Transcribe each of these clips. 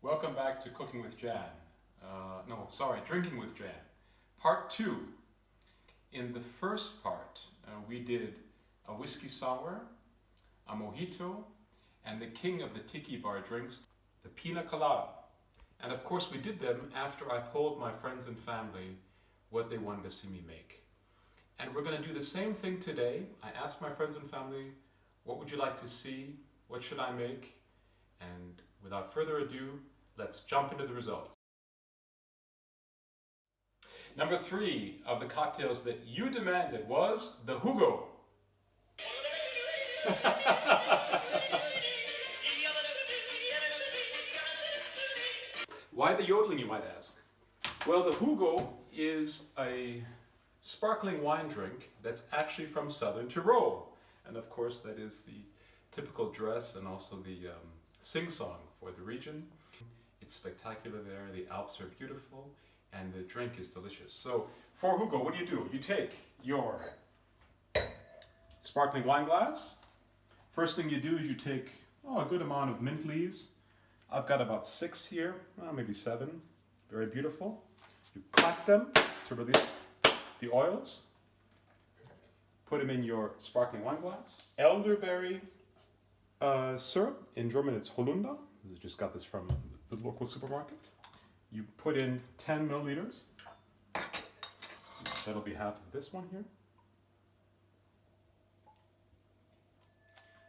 Welcome back to Cooking with Jan. Drinking with Jan. Part 2. In the first part, we did a whiskey sour, a mojito, and the king of the tiki bar drinks, the pina colada. And of course we did them after I polled my friends and family what they wanted to see me make. And we're going to do the same thing today. I asked my friends and family, what would you like to see? What should I make? And without further ado, let's jump into the results. Number 3 of the cocktails that you demanded was the Hugo. Why the yodeling, you might ask? Well, the Hugo is a sparkling wine drink that's actually from southern Tyrol. And of course, that is the typical dress and also the sing-song for the region. It's spectacular there, the Alps are beautiful, and the drink is delicious. So, for Hugo, what do? You take your sparkling wine glass. First thing you do is you take a good amount of mint leaves. I've got about 6 here, maybe 7. Very beautiful. You crack them to release the oils. Put them in your sparkling wine glass. Elderberry syrup. In German it's Holunder. I just got this from the local supermarket. You put in 10 milliliters. That'll be half of this one here.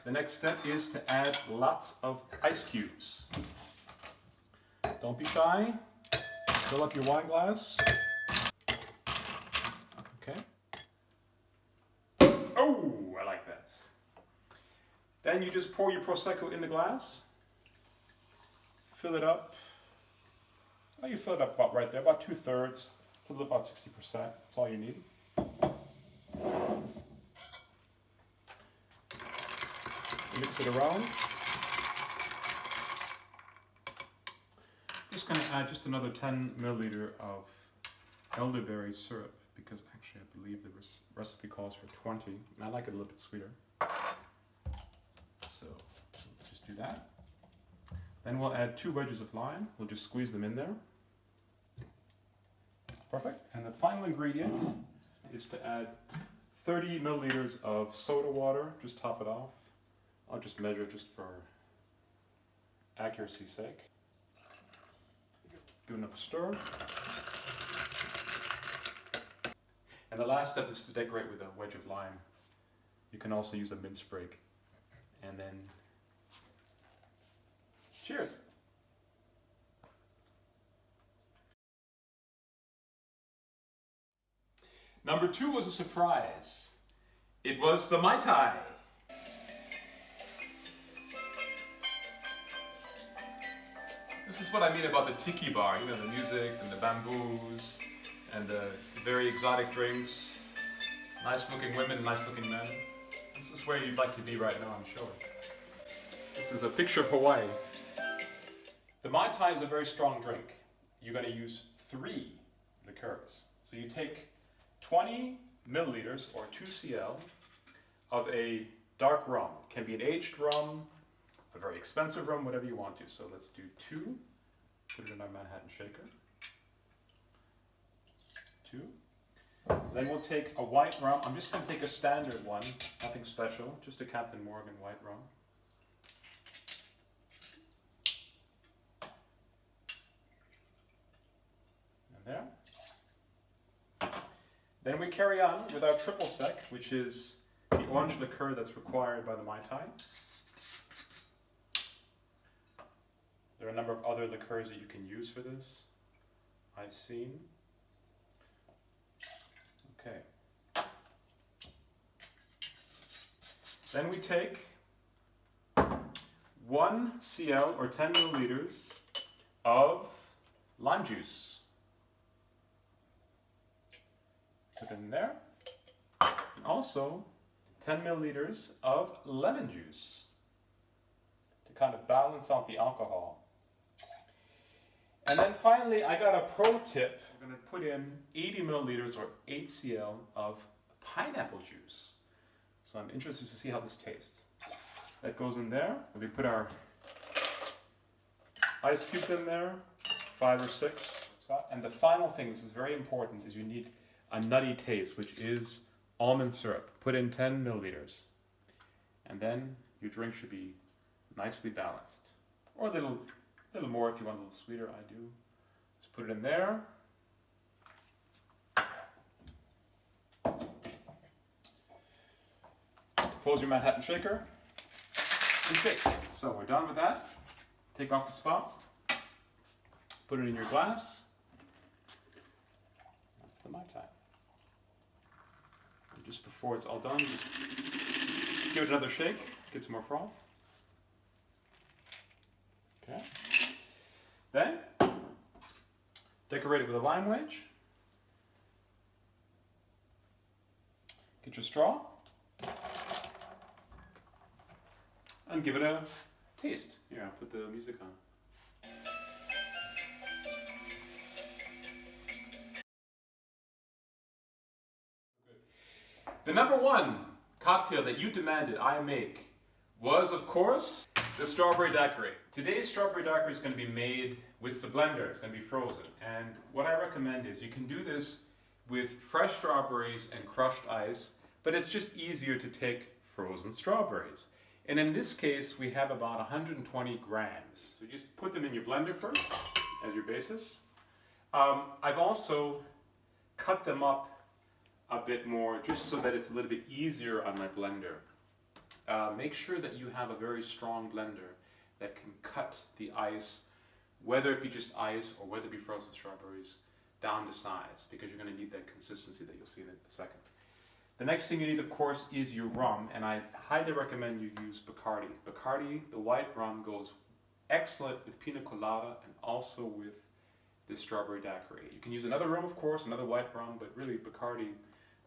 The next step is to add lots of ice cubes. Don't be shy. Fill up your wine glass. Okay. Oh, I like that. Then you just pour your Prosecco in the glass. Fill it up. Oh, you fill it up about right there, about 2/3. It's a little about 60%. That's all you need. Mix it around. Just going to add just another 10 milliliter of elderberry syrup because actually I believe the recipe calls for 20 and I like it a little bit sweeter. So let's just do that. Then we'll add 2 wedges of lime. We'll just squeeze them in there. Perfect. And the final ingredient is to add 30 milliliters of soda water. Just top it off. I'll just measure just for accuracy's sake. Give enough a stir. And the last step is to decorate with a wedge of lime. You can also use a mint sprig. And then, cheers! Number 2 was a surprise. It was the Mai Tai. This is what I mean about the tiki bar, you know, the music and the bamboos and the very exotic drinks, nice looking women, nice looking men. This is where you'd like to be right now, I'm sure. This is a picture of Hawaii. The Mai Tai is a very strong drink. You're going to use 3 liqueurs. So you take 20 milliliters or 2 cl of a dark rum. It can be an aged rum, a very expensive rum, whatever you want to. So let's do 2. Put it in our Manhattan shaker. 2. Then we'll take a white rum. I'm just going to take a standard one, nothing special, just a Captain Morgan white rum. And there. Then we carry on with our triple sec, which is the orange liqueur that's required by the Mai Tai. There are a number of other liqueurs that you can use for this, I've seen. Okay. Then we take 1 cl or 10 milliliters of lime juice. Put it in there. And also 10 milliliters of lemon juice to kind of balance out the alcohol. And then finally, I got a pro tip. We're going to put in 80 milliliters or 8 cl of pineapple juice. So I'm interested to see how this tastes. That goes in there. And we put our Ice cubes in there, 5 or 6. And the final thing, this is very important, is you need a nutty taste, which is almond syrup. Put in 10 milliliters. And then your drink should be nicely balanced. Or a little more if you want a little sweeter, I do. Just put it in there. Close your Manhattan shaker and shake. So we're done with that. Take off the spout. Put it in your glass. That's the Mai Tai. And just before it's all done, just give it another shake. Get some more froth. Okay. Then, decorate it with a lime wedge. Get your straw. And give it a taste. Here, I'll put the music on. The number one cocktail that you demanded I make was, of course, the strawberry daiquiri. Today's strawberry daiquiri is going to be made with the blender. It's going to be frozen. And what I recommend is you can do this with fresh strawberries and crushed ice, but it's just easier to take frozen strawberries. And in this case, we have about 120 grams. So just put them in your blender first as your basis. I've also cut them up a bit more just so that it's a little bit easier on my blender. Make sure that you have a very strong blender that can cut the ice, whether it be just ice or whether it be frozen strawberries, down to size, because you're going to need that consistency that you'll see in a second. The next thing you need, of course, is your rum, and I highly recommend you use Bacardi. Bacardi, the white rum, goes excellent with pina colada and also with the strawberry daiquiri. You can use another rum, of course, another white rum, but really Bacardi,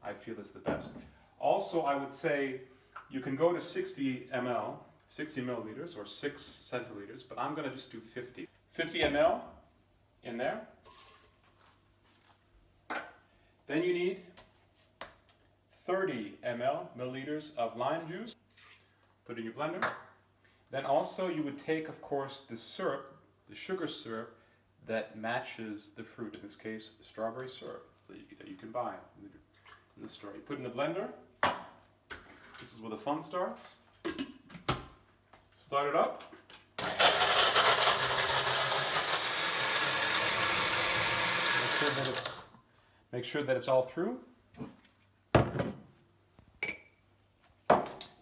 I feel, is the best. Also, I would say you can go to 60 milliliters or 6 centiliters, but I'm going to just do 50. 50 ml in there. Then you need 30 milliliters of lime juice. Put in your blender. Then also you would take, of course, the syrup, the sugar syrup that matches the fruit, in this case, strawberry syrup, that you can buy in the store. You put in the blender. This is where the fun starts. Start it up. Make sure that it's all through.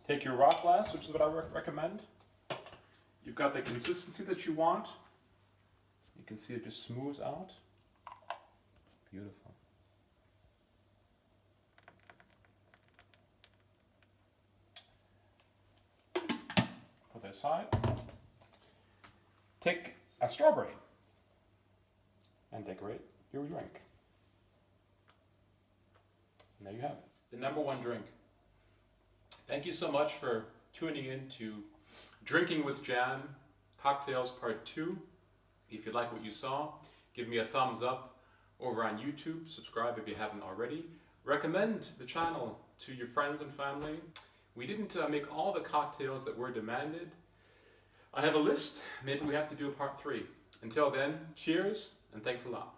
Take your rock glass, which is what I recommend. You've got the consistency that you want. You can see it just smooths out. Beautiful. Put that aside. Take a strawberry and decorate your drink. And there you have it. The number one drink. Thank you so much for tuning in to Drinking with Jan, Cocktails Part 2. If you like what you saw, give me a thumbs up over on YouTube. Subscribe if you haven't already. Recommend the channel to your friends and family. We didn't make all the cocktails that were demanded. I have a list. Maybe we have to do a part 3. Until then, cheers and thanks a lot.